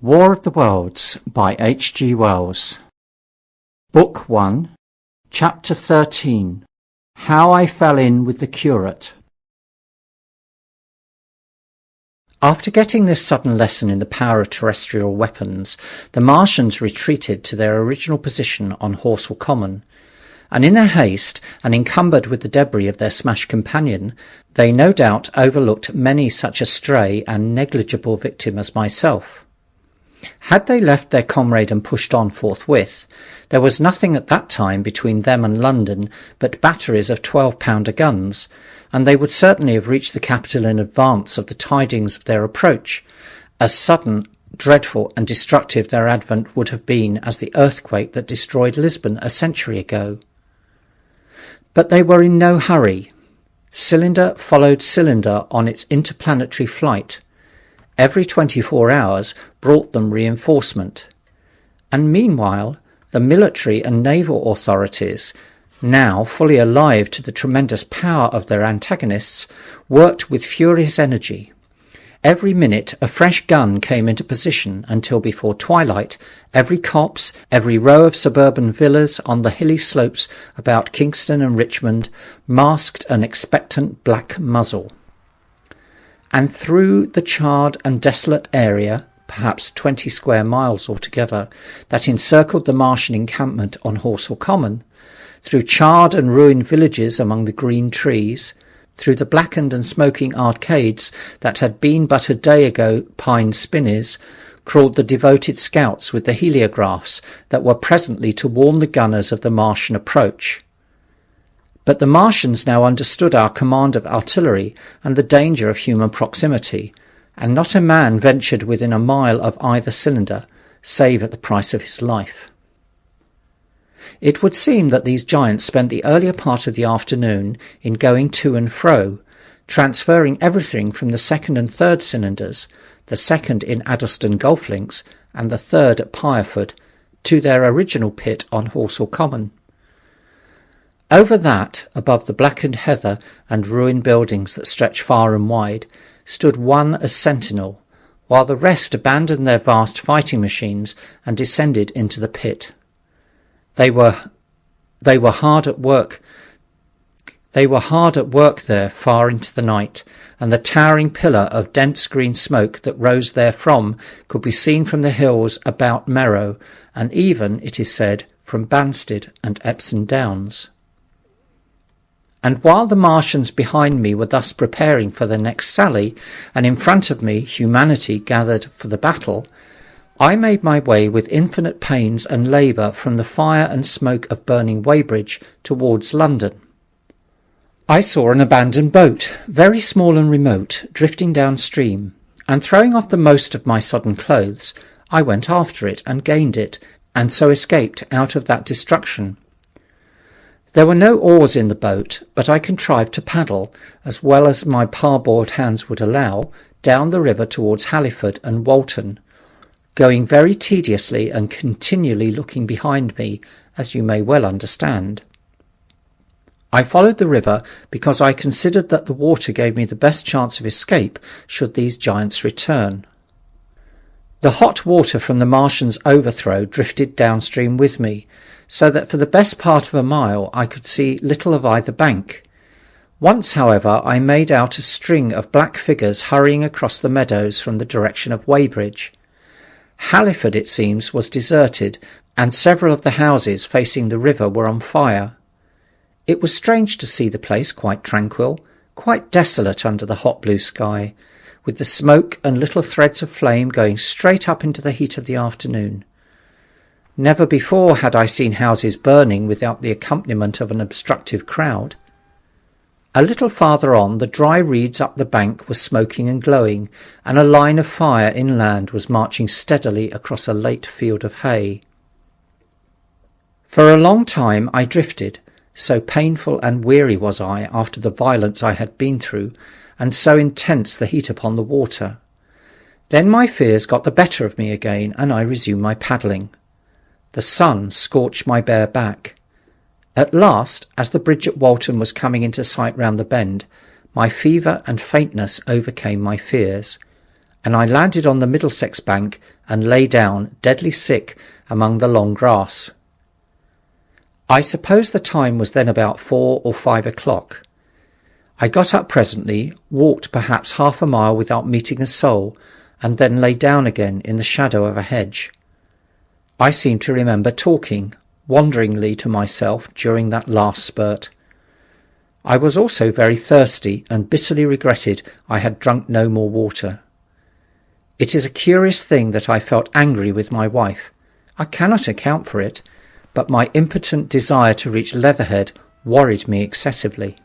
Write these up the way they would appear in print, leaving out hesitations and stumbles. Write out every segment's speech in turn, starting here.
War of the Worlds by H. G. Wells. Book 1, Chapter 13. How I Fell In with the Curate. After getting this sudden lesson in the power of terrestrial weapons, the Martians retreated to their original position on Horsell Common, and in their haste, and encumbered with the debris of their smashed companion, they no doubt overlooked many such a stray and negligible victim as myself. Had they left their comrade and pushed on forthwith, there was nothing at that time between them and London but batteries of 12-pounder guns, and they would certainly have reached the capital in advance of the tidings of their approach, as sudden, dreadful, and destructive their advent would have been as the earthquake that destroyed Lisbon a century ago. But they were in no hurry. Cylinder followed cylinder on its interplanetary flight. Every 24 hours brought them reinforcement. And meanwhile, the military and naval authorities, now fully alive to the tremendous power of their antagonists, worked with furious energy. Every minute a fresh gun came into position until before twilight every copse, every row of suburban villas on the hilly slopes about Kingston and Richmond masked an expectant black muzzle. And through the charred and desolate area, perhaps 20 square miles altogether, that encircled the Martian encampment on Horsell Common, through charred and ruined villages among the green trees, through the blackened and smoking arcades that had been but a day ago pine spinneys, crawled the devoted scouts with the heliographs that were presently to warn the gunners of the Martian approach. But the Martians now understood our command of artillery and the danger of human proximity, and not a man ventured within a mile of either cylinder, save at the price of his life. It would seem that these giants spent the earlier part of the afternoon in going to and fro, transferring everything from the second and third cylinders, the second in Addlestone Golf Links and the third at Pireford, to their original pit on Horsell Common. Over that, above the blackened heather and ruined buildings that stretch far and wide, stood one as sentinel, while the rest abandoned their vast fighting machines and descended into the pit. They were hard at work. They were hard at work there far into the night, and the towering pillar of dense green smoke that rose therefrom could be seen from the hills about Merrow, and even, it is said, from Banstead and Epsom Downs. And while the Martians behind me were thus preparing for the next sally, and in front of me humanity gathered for the battle, I made my way with infinite pains and labour from the fire and smoke of burning Weybridge towards London. I saw an abandoned boat, very small and remote, drifting downstream, and throwing off the most of my sodden clothes, I went after it and gained it, and so escaped out of that destruction. There were no oars in the boat, but I contrived to paddle, as well as my parboard hands would allow, down the river towards Halliford and Walton, going very tediously and continually looking behind me, as you may well understand. I followed the river because I considered that the water gave me the best chance of escape should these giants return. The hot water from the Martians' overthrow drifted downstream with me, so that for the best part of a mile I could see little of either bank. Once, however, I made out a string of black figures hurrying across the meadows from the direction of Weybridge. Halliford, it seems, was deserted, and several of the houses facing the river were on fire. It was strange to see the place quite tranquil, quite desolate under the hot blue sky, with the smoke and little threads of flame going straight up into the heat of the afternoon. Never before had I seen houses burning without the accompaniment of an obstructive crowd. A little farther on, the dry reeds up the bank were smoking and glowing, and a line of fire inland was marching steadily across a late field of hay. For a long time I drifted, so painful and weary was I after the violence I had been through, and so intense the heat upon the water. Then my fears got the better of me again, and I resumed my paddling. The sun scorched my bare back. At last, as the bridge at Walton was coming into sight round the bend, my fever and faintness overcame my fears, and I landed on the Middlesex bank and lay down, deadly sick, among the long grass. I suppose the time was then about 4 or 5 o'clock. I got up presently, walked perhaps half a mile without meeting a soul, and then lay down again in the shadow of a hedge. I seem to remember talking wonderingly to myself during that last spurt. I was also very thirsty, and bitterly regretted I had drunk no more water. It is a curious thing that I felt angry with my wife. I cannot account for it, but my impotent desire to reach Leatherhead worried me excessively.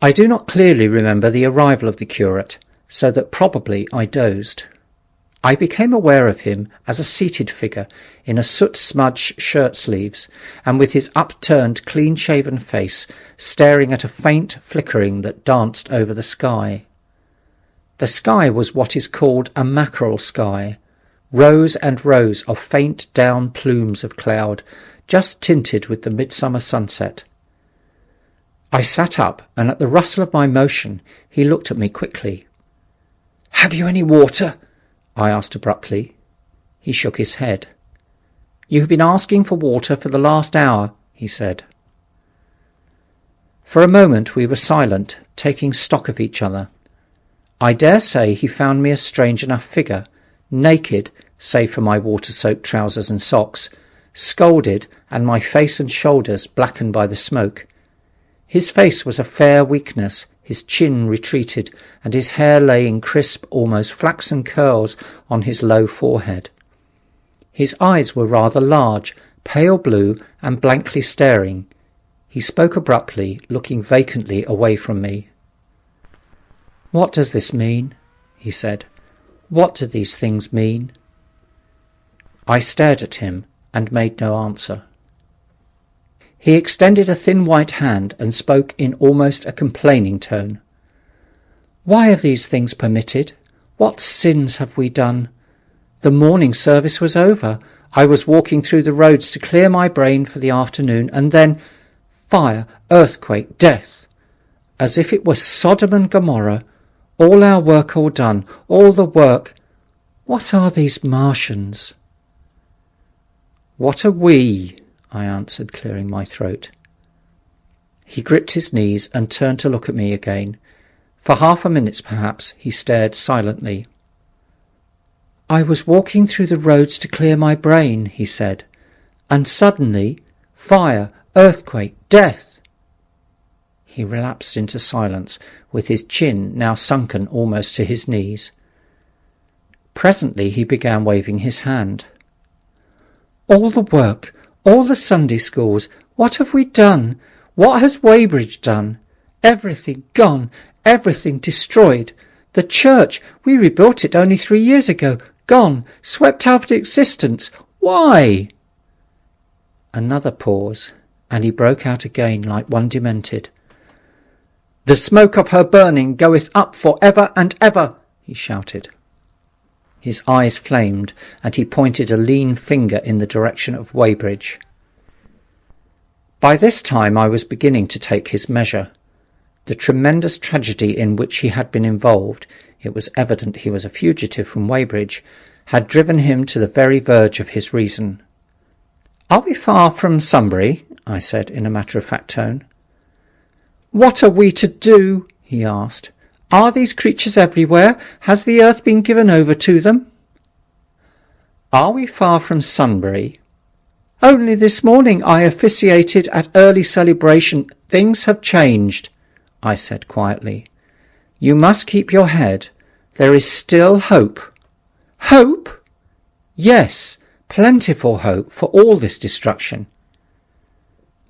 I do not clearly remember the arrival of the curate, so that probably I dozed. I became aware of him as a seated figure in a soot-smudged shirt-sleeves, and with his upturned, clean-shaven face staring at a faint flickering that danced over the sky. The sky was what is called a mackerel sky, rows and rows of faint down plumes of cloud, just tinted with the midsummer sunset. I sat up, and at the rustle of my motion he looked at me quickly. "Have you any water?" I asked abruptly. He shook his head. "You have been asking for water for the last hour," he said. For a moment we were silent, taking stock of each other. I dare say he found me a strange enough figure, naked, save for my water-soaked trousers and socks, scalded, and my face and shoulders blackened by the smoke. His face was a fair weakness, his chin retreated, and his hair lay in crisp, almost flaxen curls on his low forehead. His eyes were rather large, pale blue, and blankly staring. He spoke abruptly, looking vacantly away from me. "What does this mean?" he said. "What do these things mean?" I stared at him and made no answer. He extended a thin white hand and spoke in almost a complaining tone. "Why are these things permitted? What sins have we done? The morning service was over. I was walking through the roads to clear my brain for the afternoon, and then fire, earthquake, death. As if it was Sodom and Gomorrah. All our work all done, all the work. What are these Martians?" "What are we?" I answered, clearing my throat. He gripped his knees and turned to look at me again. For half a minute, perhaps, he stared silently. "I was walking through the roads to clear my brain," he said, "and suddenly, fire, earthquake, death." He relapsed into silence, with his chin now sunken almost to his knees. Presently he began waving his hand. "All the work, all the Sunday schools, what have we done? What has Weybridge done? Everything gone, everything destroyed. The church, we rebuilt it only 3 years ago, gone, swept out of existence. Why?" Another pause, and he broke out again like one demented. "The smoke of her burning goeth up for ever and ever," he shouted. His eyes flamed, and he pointed a lean finger in the direction of Weybridge. By this time I was beginning to take his measure. The tremendous tragedy in which he had been involved, it was evident he was a fugitive from Weybridge, had driven him to the very verge of his reason. "Are we far from Sunbury?" I said in a matter-of-fact tone. "What are we to do?" he asked. "Are these creatures everywhere? Has the earth been given over to them?" "Are we far from Sunbury?" "Only this morning I officiated at early celebration. Things have changed," I said quietly. "You must keep your head. There is still hope." "Hope?" "Yes, plentiful hope for all this destruction."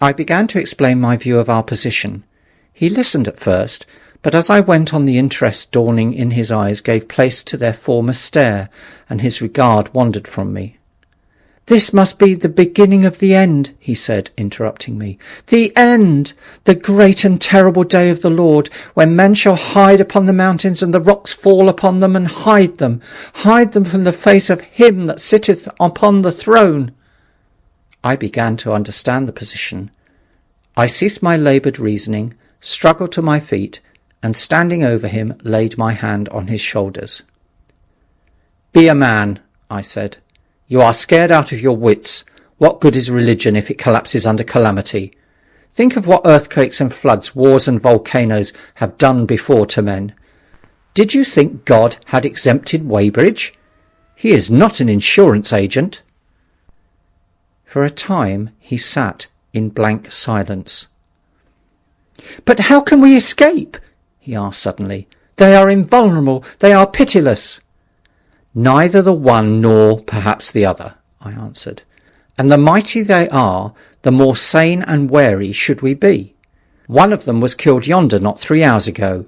I began to explain my view of our position. He listened at first, but as I went on the interest dawning in his eyes gave place to their former stare, and his regard wandered from me. "This must be the beginning of the end," he said, interrupting me. "The end! The great and terrible day of the Lord, when men shall hide upon the mountains, and the rocks fall upon them, and hide them from the face of him that sitteth upon the throne." I began to understand the position. I ceased my laboured reasoning, struggled to my feet, and standing over him laid my hand on his shoulders. "Be a man," I said. "You are scared out of your wits. What good is religion if it collapses under calamity? Think of what earthquakes and floods, wars and volcanoes have done before to men. Did you think God had exempted Weybridge? He is not an insurance agent." For a time he sat in blank silence. "But how can we escape?" he asked suddenly. "They are invulnerable. They are pitiless." "Neither the one nor perhaps the other," I answered. "And the mightier they are, the more sane and wary should we be. One of them was killed yonder not 3 hours ago."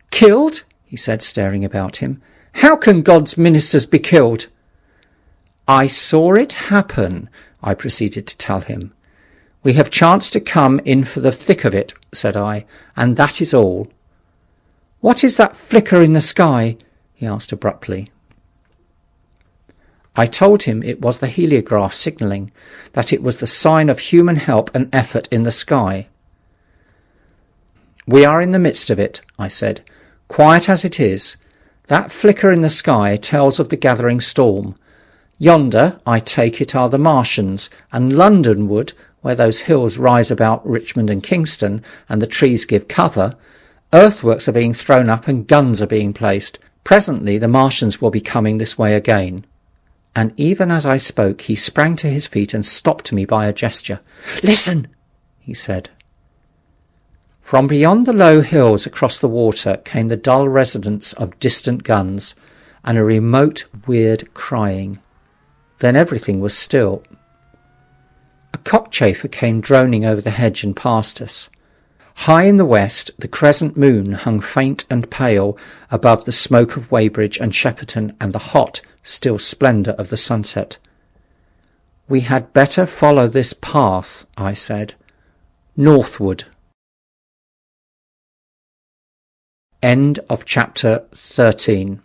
"Killed?" he said, staring about him. "How can God's ministers be killed?" "I saw it happen," I proceeded to tell him. "We have chanced to come in for the thick of it," said I, "and that is all." "What is that flicker in the sky?" he asked abruptly. I told him it was the heliograph signalling, that it was the sign of human help and effort in the sky. "We are in the midst of it," I said, "quiet as it is. That flicker in the sky tells of the gathering storm. Yonder, I take it, are the Martians, and Londonward, where those hills rise about Richmond and Kingston, and the trees give cover, earthworks are being thrown up and guns are being placed. Presently the Martians will be coming this way again." And even as I spoke, he sprang to his feet and stopped me by a gesture. "Listen," he said. From beyond the low hills across the water came the dull resonance of distant guns, and a remote, weird crying. Then everything was still. A cockchafer came droning over the hedge and past us. High in the west, the crescent moon hung faint and pale above the smoke of Weybridge and Shepperton and the hot, still splendour of the sunset. "We had better follow this path," I said. "Northward." End of chapter 13.